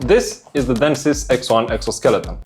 This is the DNSYS X1 Exoskeleton.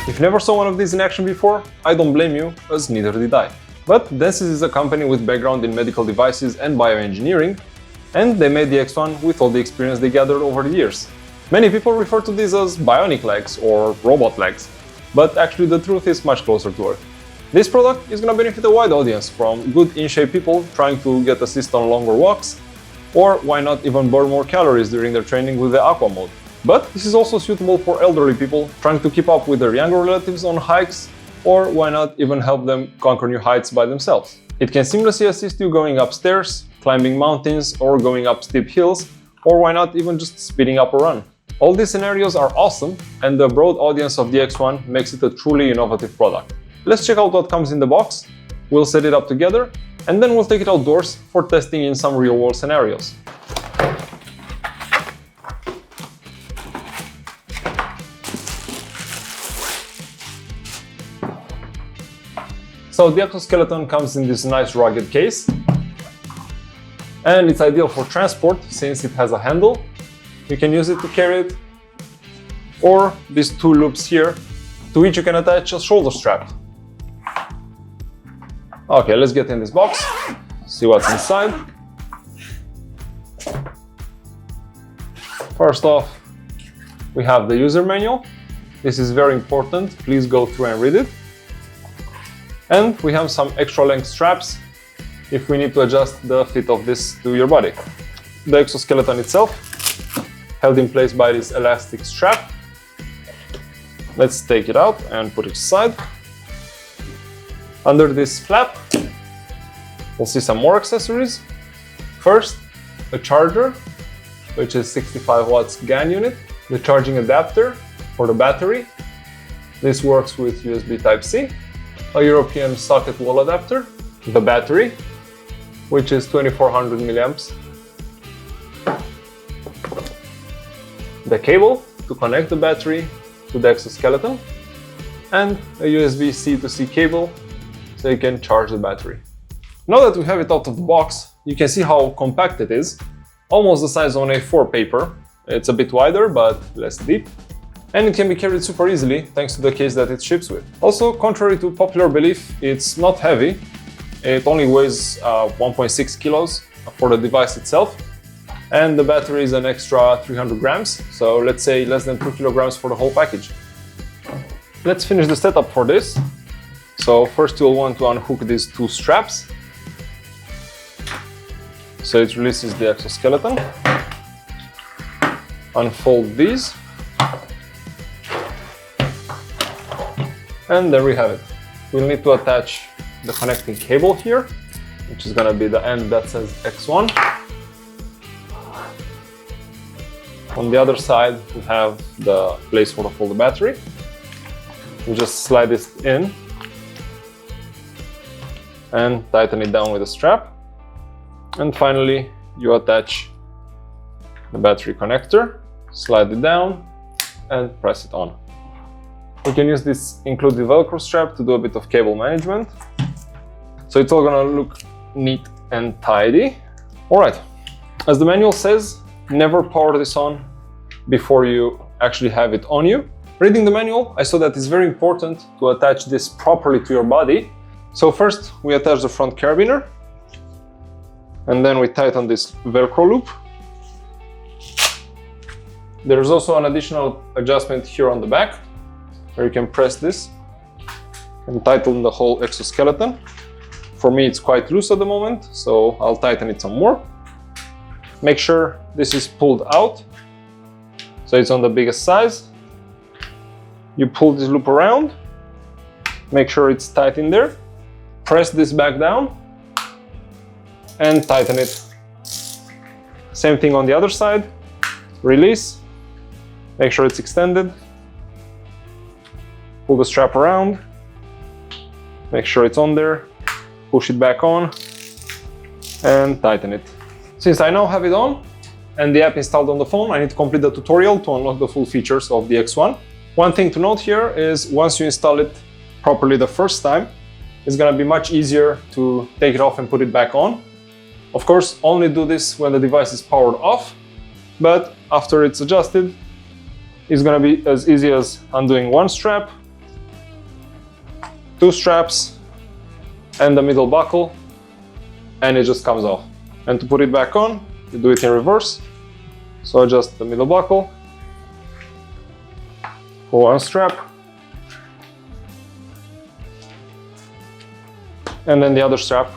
If you never saw one of these in action before, I don't blame you, as neither did I. But DNSYS is a company with background in medical devices and bioengineering, and they made the X1 with all the experience they gathered over the years. Many people refer to these as bionic legs or robot legs, but actually the truth is much closer to Earth. This product is going to benefit a wide audience, from good in-shape people trying to get assist on longer walks, or why not even burn more calories during their training with the aqua mode. But this is also suitable for elderly people trying to keep up with their younger relatives on hikes, or why not even help them conquer new heights by themselves. It can seamlessly assist you going upstairs, climbing mountains, or going up steep hills, or why not even just speeding up a run. All these scenarios are awesome, and the broad audience of the X1 makes it a truly innovative product. Let's check out what comes in the box, we'll set it up together, and then we'll take it outdoors for testing in some real-world scenarios. So the exoskeleton comes in this nice rugged case, and it's ideal for transport since it has a handle. You can use it to carry it, or these two loops here to which you can attach a shoulder strap. Okay, let's get in this box, see what's inside. First off, we have the user manual. This is very important, please go through and read it. And we have some extra length straps if we need to adjust the fit of this to your body. The exoskeleton itself, held in place by this elastic strap. Let's take it out and put it aside. Under this flap, we'll see some more accessories. First, a charger, which is 65 watts GAN unit, the charging adapter for the battery. This works with USB Type-C. A European socket wall adapter, the battery, which is 2400 milliamps, the cable to connect the battery to the exoskeleton, and a USB-C to C cable so you can charge the battery. Now that we have it out of the box, you can see how compact it is, almost the size of an A4 paper. It's a bit wider but less deep. And it can be carried super easily thanks to the case that it ships with. Also, contrary to popular belief, it's not heavy. It only weighs 1.6 kilos for the device itself. And the battery is an extra 300 grams, so let's say less than 2 kilograms for the whole package. Let's finish the setup for this. So first you'll want to unhook these two straps. So it releases the exoskeleton. Unfold these. And there we have it. We'll need to attach the connecting cable here, which is gonna be the end that says X1. On the other side, we have the place for the battery. You just slide this in and tighten it down with a strap. And finally, you attach the battery connector, slide it down and press it on. We can use this included Velcro strap to do a bit of cable management. So it's all gonna look neat and tidy. All right, as the manual says, never power this on before you actually have it on you. Reading the manual, I saw that it's very important to attach this properly to your body. So first we attach the front carabiner, and then we tighten this Velcro loop. There's also an additional adjustment here on the back, where you can press this and tighten the whole exoskeleton. For me, it's quite loose at the moment, so I'll tighten it some more. Make sure this is pulled out, so it's on the biggest size. You pull this loop around, make sure it's tight in there, press this back down, and tighten it. Same thing on the other side, release, make sure it's extended, pull the strap around, make sure it's on there, push it back on, and tighten it. Since I now have it on and the app installed on the phone, I need to complete the tutorial to unlock the full features of the X1. One thing to note here is once you install it properly the first time, it's going to be much easier to take it off and put it back on. Of course, only do this when the device is powered off, but after it's adjusted, it's going to be as easy as undoing one strap, two straps, and the middle buckle, and it just comes off. And to put it back on, you do it in reverse. So adjust the middle buckle, pull one strap, and then the other strap,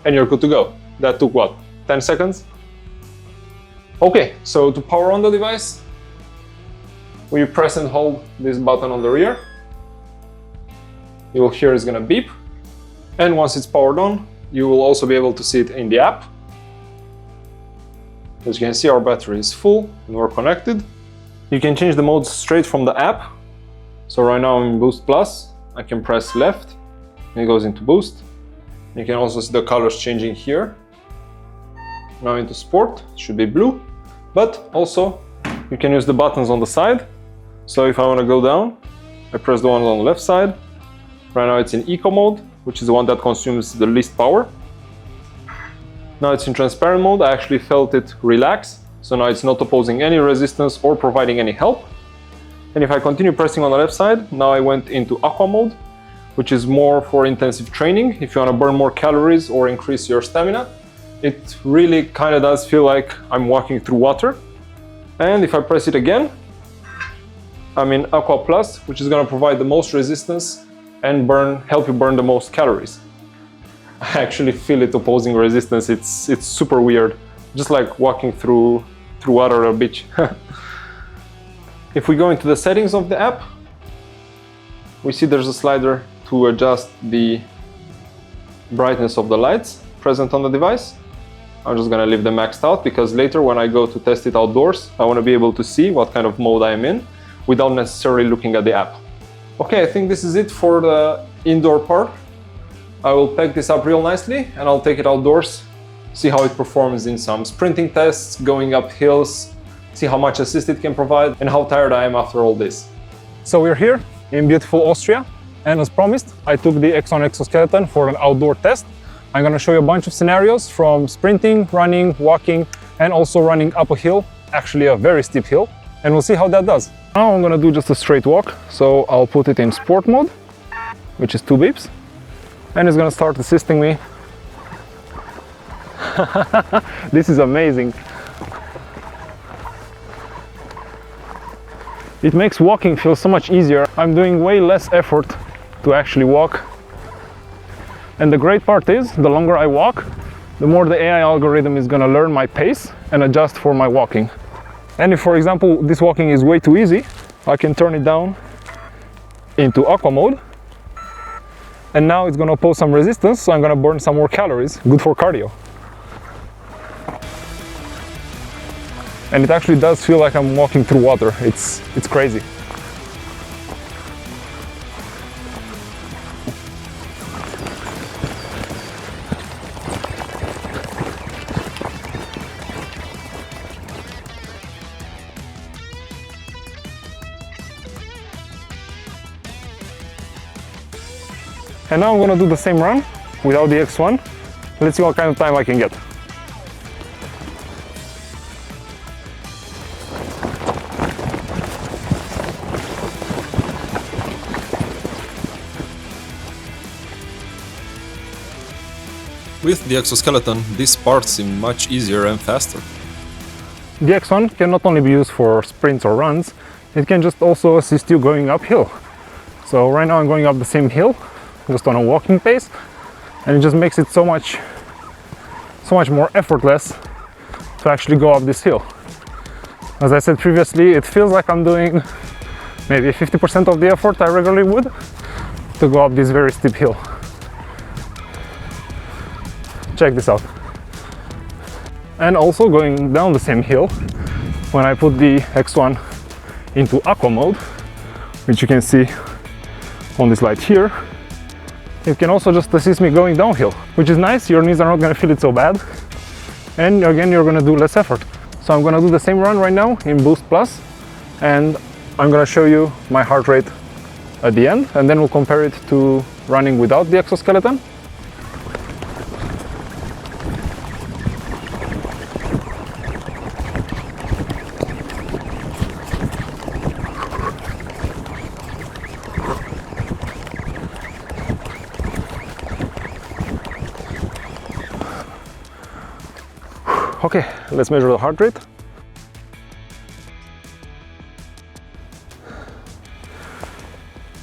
and you're good to go. That took what, 10 seconds? Okay, so to power on the device, we press and hold this button on the rear. You will hear it's gonna beep, and once it's powered on, you will also be able to see it in the app. As you can see, our battery is full and we're connected. You can change the modes straight from the app. So right now I'm in Boost Plus. I can press left and it goes into Boost. You can also see the colors changing here. Now into Sport, it should be blue. But also you can use the buttons on the side. So if I want to go down, I press the ones on the left side. Right now it's in Eco mode, which is the one that consumes the least power. Now it's in transparent mode. I actually felt it relax. So now it's not opposing any resistance or providing any help. And if I continue pressing on the left side, now I went into Aqua mode, which is more for intensive training. If you want to burn more calories or increase your stamina, it really kind of does feel like I'm walking through water. And if I press it again, I'm in Aqua Plus, which is going to provide the most resistance and help you burn the most calories. I actually feel it opposing resistance. It's super weird, just like walking through water at a beach. If we go into the settings of the app, we see there's a slider to adjust the brightness of the lights present on the device. I'm just gonna leave them maxed out because later when I go to test it outdoors, I want to be able to see what kind of mode I am in without necessarily looking at the app. Okay, I think this is it for the indoor part. I will pack this up real nicely and I'll take it outdoors, see how it performs in some sprinting tests, going up hills, see how much assist it can provide and how tired I am after all this. So we're here in beautiful Austria, and as promised, I took the X1 Exoskeleton for an outdoor test. I'm going to show you a bunch of scenarios from sprinting, running, walking, and also running up a hill, actually a very steep hill, and we'll see how that does. Now I'm going to do just a straight walk, so I'll put it in sport mode, which is 2 beeps. And it's gonna start assisting me. This is amazing. It makes walking feel so much easier. I'm doing way less effort to actually walk. And the great part is, the longer I walk, the more the AI algorithm is gonna learn my pace and adjust for my walking. And if, for example, this walking is way too easy, I can turn it down into Aqua mode. And now it's going to oppose some resistance, so I'm going to burn some more calories, good for cardio. And it actually does feel like I'm walking through water. It's crazy. And now I'm going to do the same run without the X1. Let's see what kind of time I can get. With the exoskeleton, these parts seem much easier and faster. The X1 can not only be used for sprints or runs, it can just also assist you going uphill. So right now I'm going up the same hill, just on a walking pace, and it just makes it so much more effortless to actually go up this hill. As I said previously, it feels like I'm doing maybe 50% of the effort I regularly would to go up this very steep hill. Check this out. And also going down the same hill, when I put the X1 into Aqua mode, which you can see on this light here, it can also just assist me going downhill, which is nice. Your knees are not going to feel it so bad, and again you're going to do less effort. So I'm going to do the same run right now in Boost Plus, and I'm going to show you my heart rate at the end, and then we'll compare it to running without the exoskeleton. Okay, let's measure the heart rate.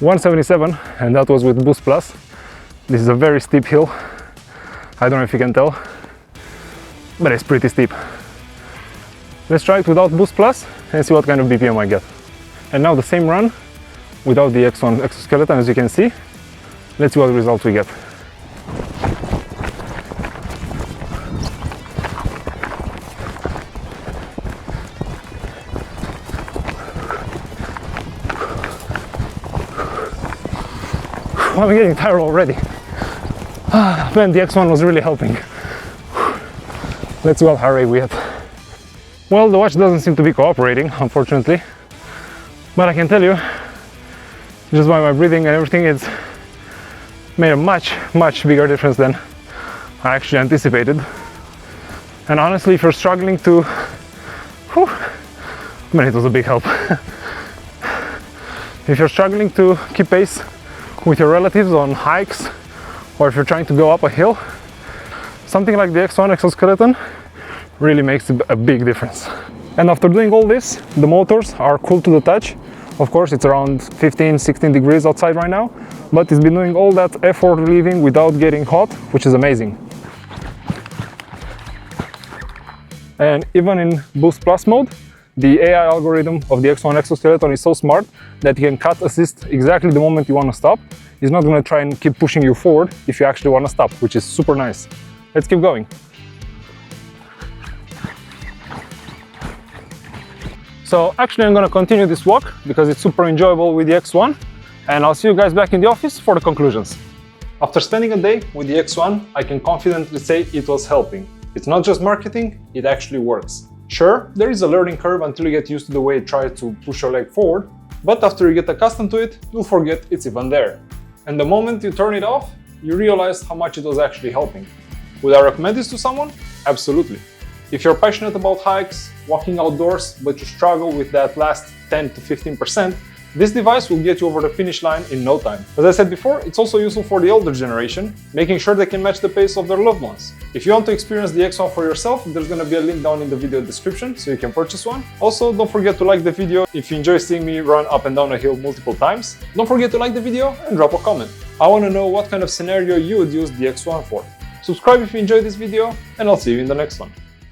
(177), and that was with Boost Plus. This is a very steep hill. I don't know if you can tell, but it's pretty steep. Let's try it without Boost Plus and see what kind of BPM I get. And now the same run without the X1 exoskeleton, as you can see. Let's see what result we get. I'm getting tired already. Man, the X1 was really helping. Let's see what heart rate we have. Well, the watch doesn't seem to be cooperating, unfortunately. But I can tell you, just by my breathing and everything, it's made a much bigger difference than I actually anticipated. And honestly, if you're struggling to... man, it was a big help. If you're struggling to keep pace with your relatives on hikes, or if you're trying to go up a hill, something like the X1 exoskeleton really makes a big difference. And after doing all this, the motors are cool to the touch. Of course, it's around 15-16 degrees outside right now, but it's been doing all that effort relieving without getting hot, which is amazing. And even in Boost Plus mode, the AI algorithm of the X1 exoskeleton is so smart that it can cut assist exactly the moment you want to stop. It's not going to try and keep pushing you forward if you actually want to stop, which is super nice. Let's keep going. So actually I'm going to continue this walk because it's super enjoyable with the X1, and I'll see you guys back in the office for the conclusions. After spending a day with the X1, I can confidently say it was helping. It's not just marketing, it actually works. Sure, there is a learning curve until you get used to the way it tries to push your leg forward, but after you get accustomed to it, you'll forget it's even there. And the moment you turn it off, you realize how much it was actually helping. Would I recommend this to someone? Absolutely. If you're passionate about hikes, walking outdoors, but you struggle with that last 10 to 15%, this device will get you over the finish line in no time. As I said before, it's also useful for the older generation, making sure they can match the pace of their loved ones. If you want to experience the X1 for yourself, there's going to be a link down in the video description so you can purchase one. Also, don't forget to like the video if you enjoy seeing me run up and down a hill multiple times. Don't forget to like the video and drop a comment. I want to know what kind of scenario you would use the X1 for. Subscribe if you enjoyed this video, and I'll see you in the next one.